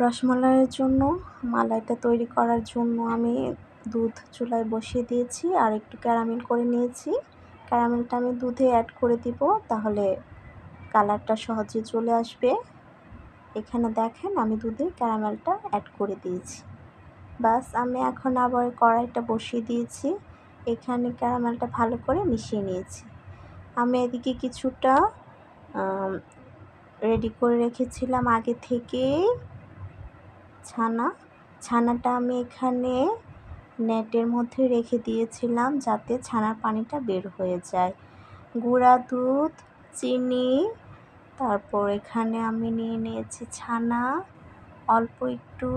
রসমালাইয়ের জন্য মালাইটা তৈরি করার জন্য আমি দুধ চুলায় বসিয়ে দিয়েছি আর একটু ক্যারামেল করে নিয়েছি। ক্যারামেলটা আমি দুধে অ্যাড করে দিব, তাহলে কালারটা সহজে চলে আসবে। এখানে দেখেন আমি দুধে ক্যারামেলটা অ্যাড করে দিয়েছি। বাস আমি এখন আবার কড়াইটা বসিয়ে দিয়েছি। এখানে ক্যারামেলটা ভালো করে মিশিয়ে নিয়েছি। আমি এদিকে কিছুটা রেডি করে রেখেছিলাম আগে থেকেই ছানাটা আমি এখানে নেটের মধ্যে রেখে দিয়েছিলাম যাতে ছানার পানিটা বের হয়ে যায়। গুঁড়া দুধ, চিনি, তারপর এখানে আমি নিয়ে নিয়েছি ছানা, অল্প একটু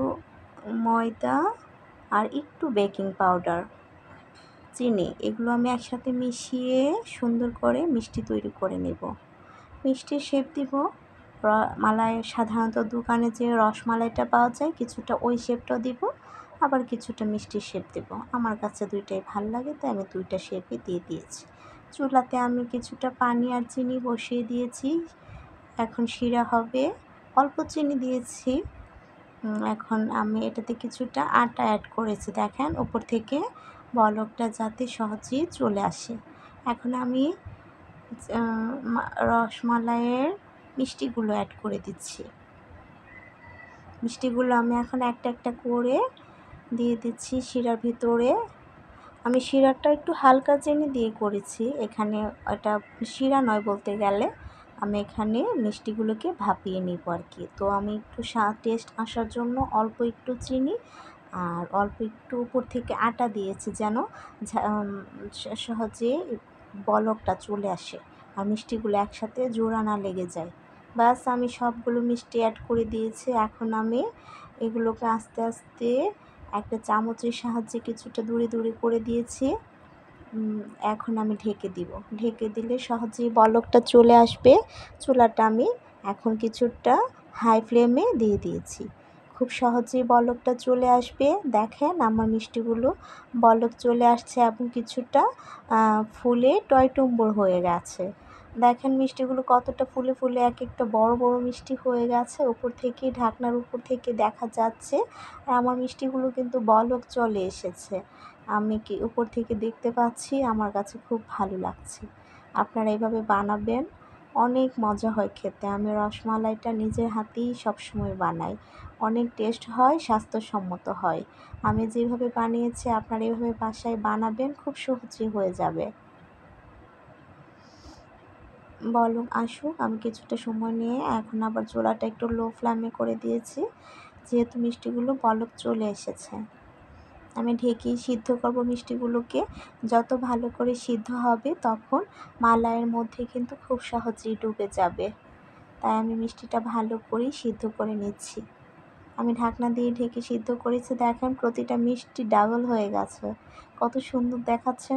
ময়দা আর একটু বেকিং পাউডার, চিনি, এগুলো আমি একসাথে মিশিয়ে সুন্দর করে মিষ্টি তৈরি করে নেব। মিষ্টির শেপ দিব মালাই, সাধারণত দোকানে যে রসমালাইটা পাওয়া যায় কিছুটা ওই শেপটাও দিব, আবার কিছুটা মিষ্টির শেপ দেব। আমার কাছে দুইটাই ভালো লাগে, তাই আমি দুইটা শেপই দিয়ে দিয়েছি। চুলাতে আমি কিছুটা পানি আর চিনি বসিয়ে দিয়েছি, এখন শিরা হবে। অল্প চিনি দিয়েছি। এখন আমি এটাতে কিছুটা আটা অ্যাড করেছি, দেখেন উপর থেকে বলকটা যাতে সহজেই চলে আসে। এখন আমি রসমালাইয়ের মিষ্টিগুলো অ্যাড করে দিচ্ছি। মিষ্টিগুলো আমি এখন একটা একটা করে দিয়ে দিচ্ছি শিরার ভিতরে। আমি শিরাটা একটু হালকা চিনি দিয়ে করেছি, এখানে এটা শিরা নয় বলতে গেলে, আমি এখানে মিষ্টিগুলোকে ভাপিয়ে নিব আর কি। তো আমি একটু টেস্ট আসার জন্য অল্প একটু চিনি আর অল্প একটু উপর থেকে আটা দিয়েছি, যেন সহজে বলকটা চলে আসে আর মিষ্টিগুলো একসাথে জোড়া না লেগে যায়। বাস আমি সবগুলো মিষ্টি অ্যাড করে দিয়েছি। এখন আমি এগুলোকে আস্তে আস্তে একটা চামচের সাহায্যে কিছুটা দূরে দূরে করে দিয়েছি। এখন আমি ঢেকে দিব। ঢেকে দিলে সহজেই বলকটা চলে আসবে। চুলাটা আমি এখন কিছুটা হাই ফ্লেমে দিয়ে দিয়েছি, খুব সহজেই বলকটা চলে আসবে। দেখেন আমার মিষ্টিগুলো বলক চলে আসছে এবং কিছুটা ফুলে টইটুম্বর হয়ে গেছে। দেখেন মিষ্টিগুলো কতটা ফুলে ফুলে এক একটা বড় বড় মিষ্টি হয়ে গেছে। উপর থেকে ঢাকনার উপর থেকে দেখা যাচ্ছে আর আমার মিষ্টিগুলো কিন্তু বলক চলে এসেছে, আমি কি উপর থেকে দেখতে পাচ্ছি। আমার কাছে খুব ভালো লাগছে। আপনারা এভাবে বানাবেন, অনেক মজা হয় খেতে। আমি রসমালাইটা নিজের হাতেই সবসময় বানাই, অনেক টেস্ট হয়, স্বাস্থ্যসম্মত হয়। আমি যেভাবে বানিয়েছি আপনারা এভাবে বাসায় বানাবেন, খুব সহজেই হয়ে যাবে। বলক আসুক, আমি কিছুটা সময় নিয়ে এখন আবার চুলাটা একটু লো ফ্লেমে করে দিয়েছি, যেহেতু মিষ্টিগুলো বলক চলে এসেছে। আমি ঢেকেই সিদ্ধ করব মিষ্টিগুলোকে। যত ভালো করে সিদ্ধ হবে তখন মালাইয়ের মধ্যে কিন্তু খুব সহজেই ডুবে যাবে, তাই আমি মিষ্টিটা ভালো করেই সিদ্ধ করে নিচ্ছি। আমি ঢাকনা দিয়ে ঢেকে সিদ্ধ করেছি, দেখেন প্রতিটা মিষ্টি ডাবল হয়ে গেছে, কত সুন্দর দেখাচ্ছে।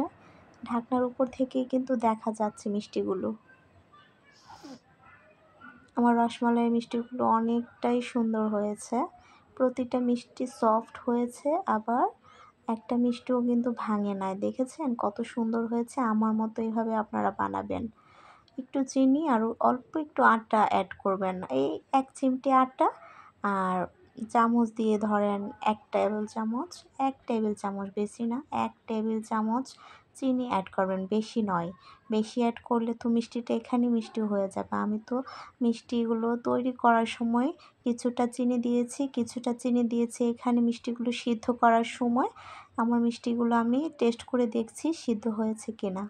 ঢাকনার উপর থেকেই কিন্তু দেখা যাচ্ছে মিষ্টিগুলো। আমার রসমালাইয়ের মিষ্টিগুলো অনেকটাই সুন্দর হয়েছে, প্রতিটা মিষ্টি সফট হয়েছে, আবার একটা মিষ্টিও কিন্তু ভাঙে নাই। দেখেছেন কত সুন্দর হয়েছে। আমার মতো এভাবে আপনারা বানাবেন। একটু চিনি আর অল্প একটু আটা অ্যাড করবেন, এই 1 চিমটি আটা আর চামচ দিয়ে ধরেন 1 টেবিল চামচ, 1 টেবিল চামচ, বেশি না, 1 টেবিল চামচ চিনি অ্যাড করবেন, বেশি নয়। বেশি অ্যাড করলে তো মিষ্টিটা এখানে মিষ্টি হয়ে যাবে। আমি তো মিষ্টিগুলো তৈরি করার সময় কিছুটা চিনি দিয়েছি এখানে মিষ্টিগুলো সিদ্ধ করার সময়। আমার মিষ্টিগুলো আমি টেস্ট করে দেখছি সিদ্ধ হয়েছে কিনা।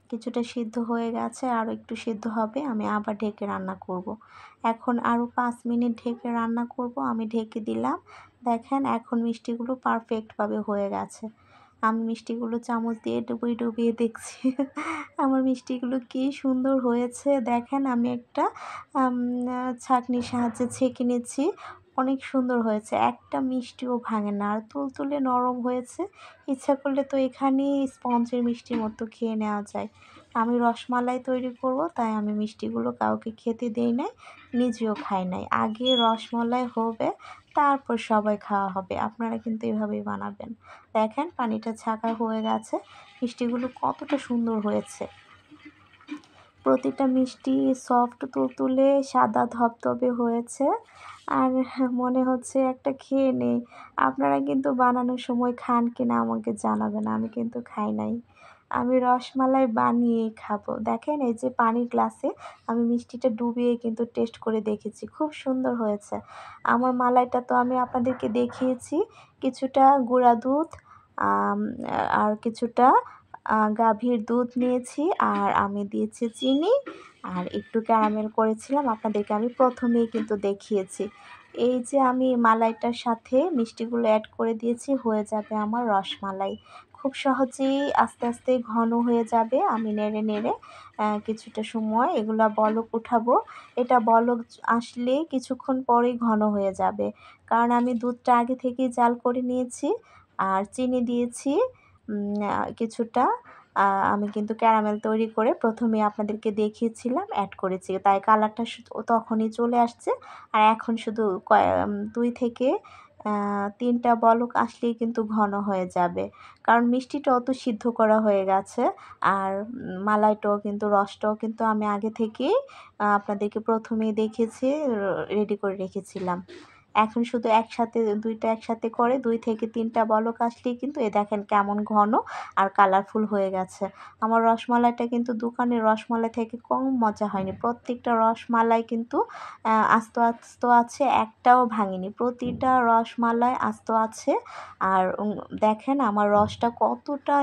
কিছুটা সিদ্ধ হয়ে গেছে, আরও একটু সিদ্ধ হবে, আমি আবার ঢেকে রান্না করব। এখন আরও 5 মিনিট ঢেকে রান্না করব। আমি ঢেকে দিলাম, দেখেন এখন মিষ্টিগুলো পারফেক্টভাবে হয়ে গেছে। আমি মিষ্টিগুলো চামচ দিয়ে ডুবিয়ে ডুবিয়ে দেখছি আমার মিষ্টিগুলো কি সুন্দর হয়েছে। দেখেন আমি একটা ছাঁকনির সাহায্যে ছেঁকে নিচ্ছি, অনেক সুন্দর হয়েছে, একটা মিষ্টিও ভাঙে না আর তুলতুলে নরম হয়েছে। ইচ্ছা করলে তো এখানেই স্পঞ্জের মিষ্টির মতো খেয়ে নেওয়া যায়। আমি রসমালাই তৈরি করব, তাই আমি মিষ্টিগুলো কাউকে খেতে দেই নাই, নিজেও খাই নাই। আগে রসমালাই হবে, তারপর সবাই খাওয়া হবে। আপনারা কিন্তু এভাবেই বানাবেন। দেখেন পানিটা ছাঁকা হয়ে গেছে, মিষ্টিগুলো কতটা সুন্দর হয়েছে। প্রতিটা মিষ্টি সফট তুলতুলে সাদা ধবধবে হয়েছে। আর মনে হচ্ছে একটা খেয়ে নেই। আপনারা কিন্তু বানানোর সময় খান কিনা আমাকে জানাবেন। আমি কিন্তু খাই নাই। আমি রসমালাই বানিয়েই খাবো। দেখেন এই যে পানির গ্লাসে আমি মিষ্টিটা ডুবিয়ে কিন্তু টেস্ট করে দেখেছি। খুব সুন্দর হয়েছে। আমার মালাইটা তো আমি আপনাদেরকে দেখিয়েছি। কিছুটা গুঁড়া দুধ আম আর কিছুটা গাভীর দুধ নিয়েছি আর আমি দিয়েছি চিনি আর একটু ক্যারামেল করেছিলাম। আপনাদেরকে আমি ১ম এই কিন্তু দেখিয়েছি। এই যে আমি মালাইটার সাথে মিষ্টিগুলো এড করে দিয়েছি, হয়ে যাবে আমার রসমালাই। খুব সহজেই আস্তে, আস্তে ঘন হয়ে যাবে। আমি নেড়ে, নেড়ে কিছুটা সময় এগুলা বলক উঠাবো। এটা বলক আসলেই কিছুক্ষণ পরেই ঘন হয়ে যাবে। কারণ আমি দুধটা আগে থেকেই জাল করে নিয়েছি আর চিনি দিয়েছি কিছুটা। আমি কিন্তু ক্যারামেল তৈরি করে ১ম এই আপনাদেরকে দেখিয়েছিলাম, এড করেছি। তাই কালারটা তখনই চলে আসছে। আর এখন শুধু ২ থেকে ৩ টা বলক আসলেই কিন্তু ঘন হয়ে যাবে। কারণ মিষ্টিটাও তো সিদ্ধ করা হয়ে গেছে। আর মালাইটাও কিন্তু রসটাও কিন্তু আমি আগে থেকেই আপনাদেরকে ১ম এই দেখিয়েছি, রেডি করে রেখেছিলাম। এখন শুধু একসাথে ২ টা একসাথে করে ২ থেকে ৩ টা বলক আসলেই কিন্তু দেখেন কেমন ঘন আর কালারফুল হয়ে গেছে। আমার রসমালাইটা কিন্তু দোকানের রসমালাই থেকে কম মজা হয়নি। প্রত্যেকটা রসমালাই কিন্তু আস্ত, আস্ত আছে, একটাও ভাঙেনি। প্রতিটা রসমালাই আস্ত আছে। আর দেখেন আমার রসটা কতটা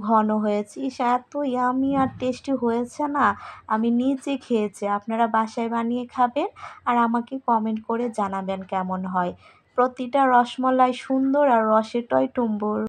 ঘন হয়েছে। ইস! এত ইয়াম্মি আর টেস্টি হয়েছে না, আমি নিজে খেয়েছি। আপনারা বাসায় বানিয়ে খাবেন আর আমাকে কমেন্ট করে জানাবেন কেমন হয়। প্রতিটা রসমালাই সুন্দর আর রসে টইটুম্বুর।